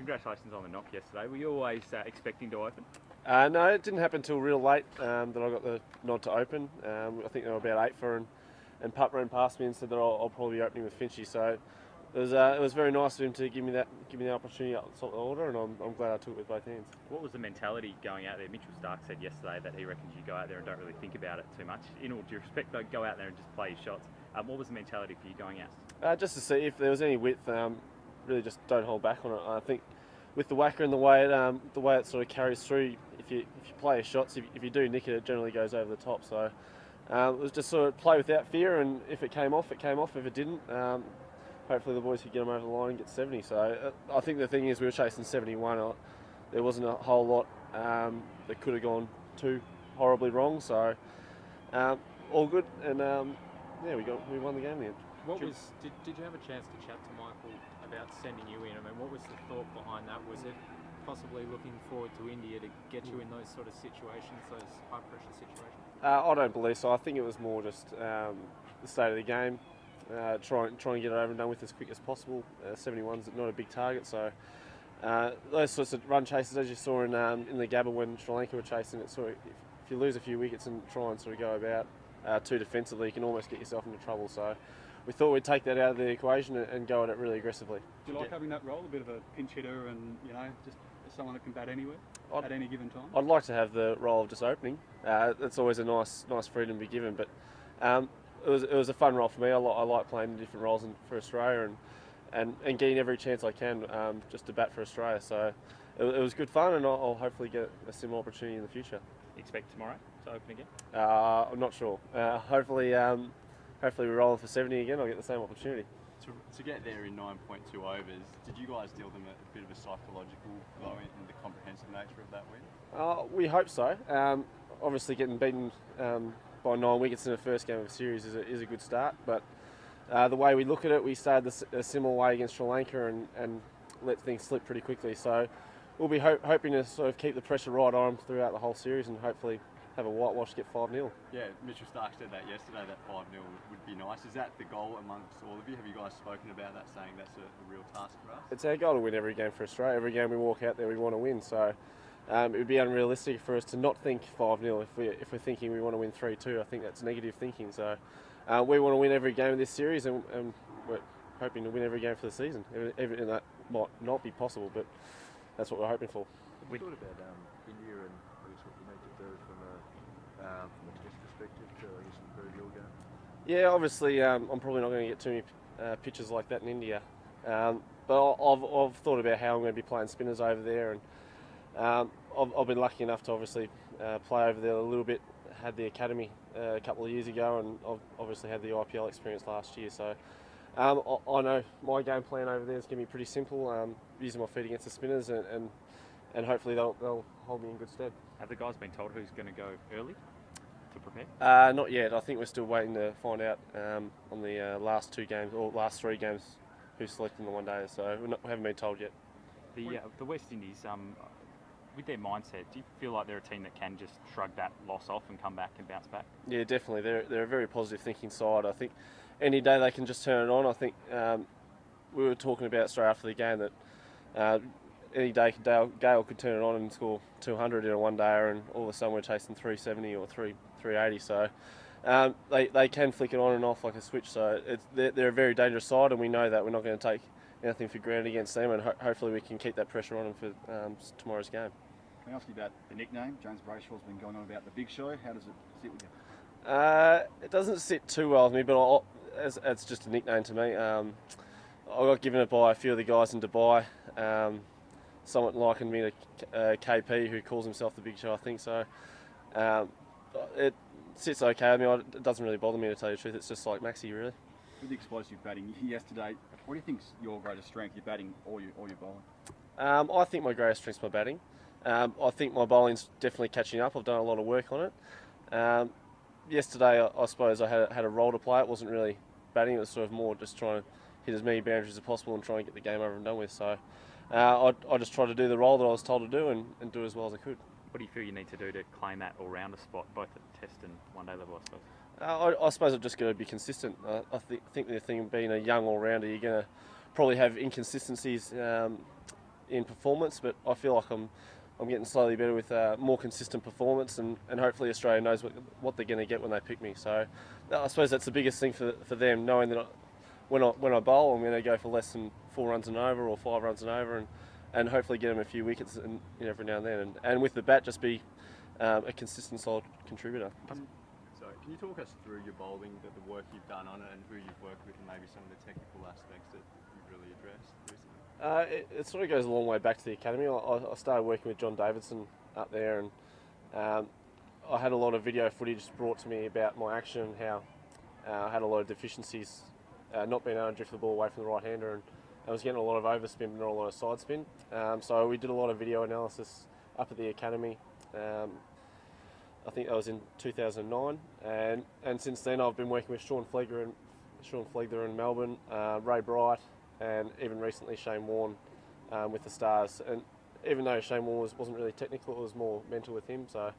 Congratulations on the knock yesterday. Were you always expecting to open? No, it didn't happen until real late that I got the nod to open. I think they were about 8 for, and Pup ran past me and said that I'll probably be opening with Finchy. So it was very nice of him to give me the opportunity at the order, and I'm glad I took it with both hands. What was the mentality going out there? Mitchell Stark said yesterday that he reckons you go out there and don't really think about it too much. In all due respect, don't go out there and just play your shots. What was the mentality for you going out? Just to see if there was any width. Really, just don't hold back on it. I think with the whacker and the way it sort of carries through, if you play your shots, if you do nick it, it generally goes over the top. So it was just sort of play without fear, and if it came off, it came off. If it didn't, hopefully the boys could get them over the line and get 70. So I think the thing is we were chasing 71. There wasn't a whole lot that could have gone too horribly wrong. So all good, and we won the game in the end. Did you have a chance to chat to Michael about sending you in? I mean, what was the thought behind that? Was it possibly looking forward to India to get you in those sort of situations, those high pressure situations? I don't believe so. I think it was more just the state of the game. Try and get it over and done with as quick as possible. 71's not a big target, so those sorts of run chases, as you saw in the Gabba when Sri Lanka were chasing it, sort of, if you lose a few wickets and try and sort of go about too defensively, you can almost get yourself into trouble. So we thought we'd take that out of the equation and go at it really aggressively. Do you like having that role, a bit of a pinch hitter, and just someone that can bat anywhere at any given time? I'd like to have the role of just opening. It's always a nice freedom to be given, but it was a fun role for me. I like playing in different roles for Australia and getting every chance I can just to bat for Australia. So it was good fun, and I'll hopefully get a similar opportunity in the future. Expect tomorrow to open again? I'm not sure. Hopefully we're rolling for 70 again. I'll get the same opportunity. To get there in 9.2 overs, did you guys deal them a bit of a psychological blow in the comprehensive nature of that win? We hope so. Obviously, getting beaten by 9 wickets in the first game of the series is a good start. But the way we look at it, we started a similar way against Sri Lanka and let things slip pretty quickly. So we'll be hoping to sort of keep the pressure right on throughout the whole series and hopefully have a whitewash, get 5-0. Yeah, Mitchell Stark said that yesterday, that 5-0 would be nice. Is that the goal amongst all of you? Have you guys spoken about that, saying that's a real task for us? It's our goal to win every game for Australia. Every game we walk out there, we want to win. So it would be unrealistic for us to not think 5-0 if we're thinking we want to win 3-2. I think that's negative thinking. So we want to win every game of this series, and we're hoping to win every game for the season. And that might not be possible, but that's what we're hoping for. We thought about India and I guess what you need to do from a test perspective to improve your game. Yeah, obviously I'm probably not going to get too many pitches like that in India, but I've thought about how I'm going to be playing spinners over there, and I've been lucky enough to obviously play over there a little bit. Had the academy a couple of years ago, and I've obviously had the IPL experience last year. So I know my game plan over there is going to be pretty simple. Using my feet against the spinners, and hopefully they'll hold me in good stead. Have the guys been told who's going to go early to prepare? Not yet. I think we're still waiting to find out on the last 2 games or last 3 games who's selected in the one day. So we haven't been told yet. The West Indies, with their mindset, do you feel like they're a team that can just shrug that loss off and come back and bounce back? Yeah, definitely. They're a very positive thinking side. I think any day they can just turn it on. I think we were talking about straight after the game that any day Gale could turn it on and score 200 in a one day, and all of a sudden we're chasing 370 or 380. So they can flick it on and off like a switch. So they're a very dangerous side, and we know that. We're not going to take anything for granted against them, and hopefully we can keep that pressure on them for tomorrow's game. Can I ask you about the nickname? James Brayshaw's been going on about the Big Show. How does it sit with you? It doesn't sit too well with me, but it's just a nickname to me. I got given it by a few of the guys in Dubai. Someone likened me to KP, who calls himself the Big Show, I think. So it sits okay. I mean, it doesn't really bother me, to tell you the truth. It's just like Maxi, really. With the explosive batting yesterday, what do you think's your greatest strength? Your batting or your bowling? I think my greatest strength's my batting. I think my bowling's definitely catching up. I've done a lot of work on it. Yesterday, I suppose I had a role to play. It wasn't really batting. It was sort of more just trying to hit as many boundaries as possible and try and get the game over and done with. So I just tried to do the role that I was told to do and do as well as I could. What do you feel you need to do to claim that all-rounder spot, both at Test and one-day level, I suppose? I suppose I've just got to be consistent. I think the thing being a young all-rounder, you're going to probably have inconsistencies in performance, but I feel like I'm getting slowly better with more consistent performance, and hopefully Australia knows what they're going to get when they pick me. So I suppose that's the biggest thing for them, knowing that when I bowl, I'm going to go for less than 4 runs and over or 5 runs and over, and hopefully get them a few wickets every now and then. And with the bat, just be a consistent, solid contributor. So can you talk us through your bowling, the work you've done on it, and who you've worked with, and maybe some of the technical aspects that you've really addressed recently? It sort of goes a long way back to the academy. I started working with John Davidson up there, and I had a lot of video footage brought to me about my action, how I had a lot of deficiencies, not being able to drift the ball away from the right-hander, and I was getting a lot of overspin but not a lot of side spin. So we did a lot of video analysis up at the academy. I think that was in 2009, and since then I've been working with Sean Flegler in Melbourne, Ray Bright, and even recently Shane Warne with the Stars. And even though Shane Warne wasn't really technical, it was more mental with him. So,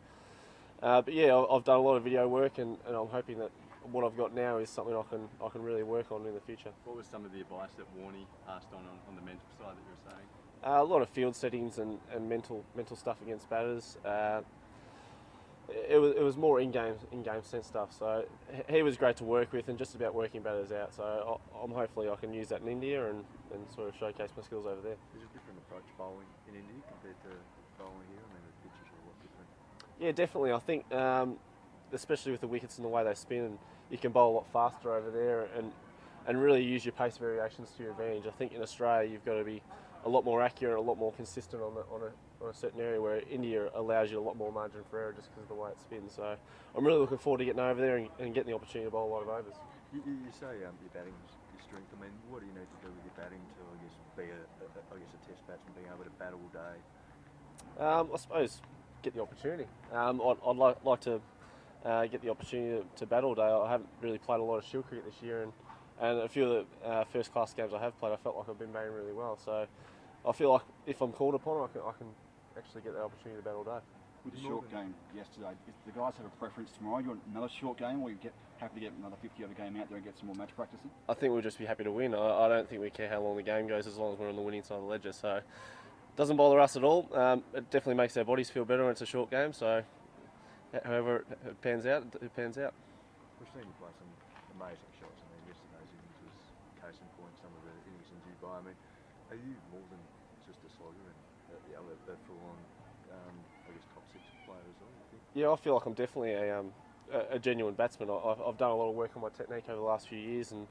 but yeah, I've done a lot of video work, and I'm hoping that what I've got now is something I can really work on in the future. What was some of the advice that Warney passed on the mental side that you were saying? A lot of field settings and mental stuff against batters. It was more in-game sense stuff. So he was great to work with and just about working batters out. So I'm hopefully I can use that in India and sort of showcase my skills over there. Is it a different approach bowling in India compared to bowling here? I mean, the pitches are a lot different. Yeah, definitely. I think especially with the wickets and the way they spin, you can bowl a lot faster over there and really use your pace variations to your advantage. I think in Australia you've got to be a lot more accurate, a lot more consistent on a certain area, where India allows you a lot more margin for error just because of the way it spins. So I'm really looking forward to getting over there and getting the opportunity to bowl a lot of overs. You say your batting is your strength. I mean, what do you need to do with your batting to, I guess, be a test batsman, being able to bat all day? I suppose get the opportunity. I'd like to get the opportunity to bat all day. I haven't really played a lot of Shield cricket this year, and a few of the first class games I have played, I felt like I've been batting really well. So I feel like if I'm called upon, I can actually get the opportunity to bat all day. With the short game yesterday, if the guys have a preference tomorrow, you want another short game, or you happy to get another 50-over game out there and get some more match practice in? I think we'll just be happy to win. I don't think we care how long the game goes as long as we're on the winning side of the ledger. So it doesn't bother us at all. It definitely makes our bodies feel better when it's a short game. So however it pans out, it pans out. We've seen you play some amazing shots. I mean, yesterday's innings was case in point. Some of the innings in Dubai. I mean, are you more than just a slogger and a full-on, I guess, top 6 player as well? You think? Yeah, I feel like I'm definitely a genuine batsman. I've done a lot of work on my technique over the last few years, and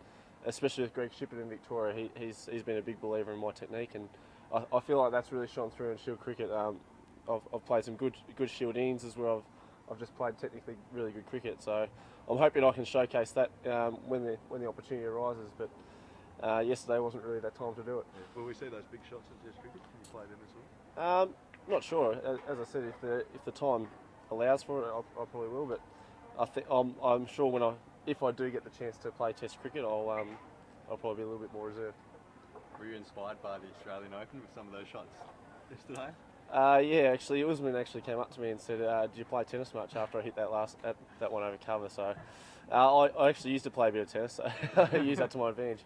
especially with Greg Shippett in Victoria, he's been a big believer in my technique, and I feel like that's really shone through in Shield cricket. I've played some good Shield innings as well. I've just played technically really good cricket, so I'm hoping I can showcase that when the opportunity arises. But yesterday wasn't really that time to do it. Yeah. Will we see those big shots in Test cricket? Can you play them as well? Not sure. As I said, if the time allows for it, I probably will. But I think I'm sure if I do get the chance to play Test cricket, I'll probably be a little bit more reserved. Were you inspired by the Australian Open with some of those shots yesterday? Yeah, actually, Usman actually came up to me and said, "Did you play tennis much?" After I hit that one over cover. So I actually used to play a bit of tennis. So I used that to my advantage.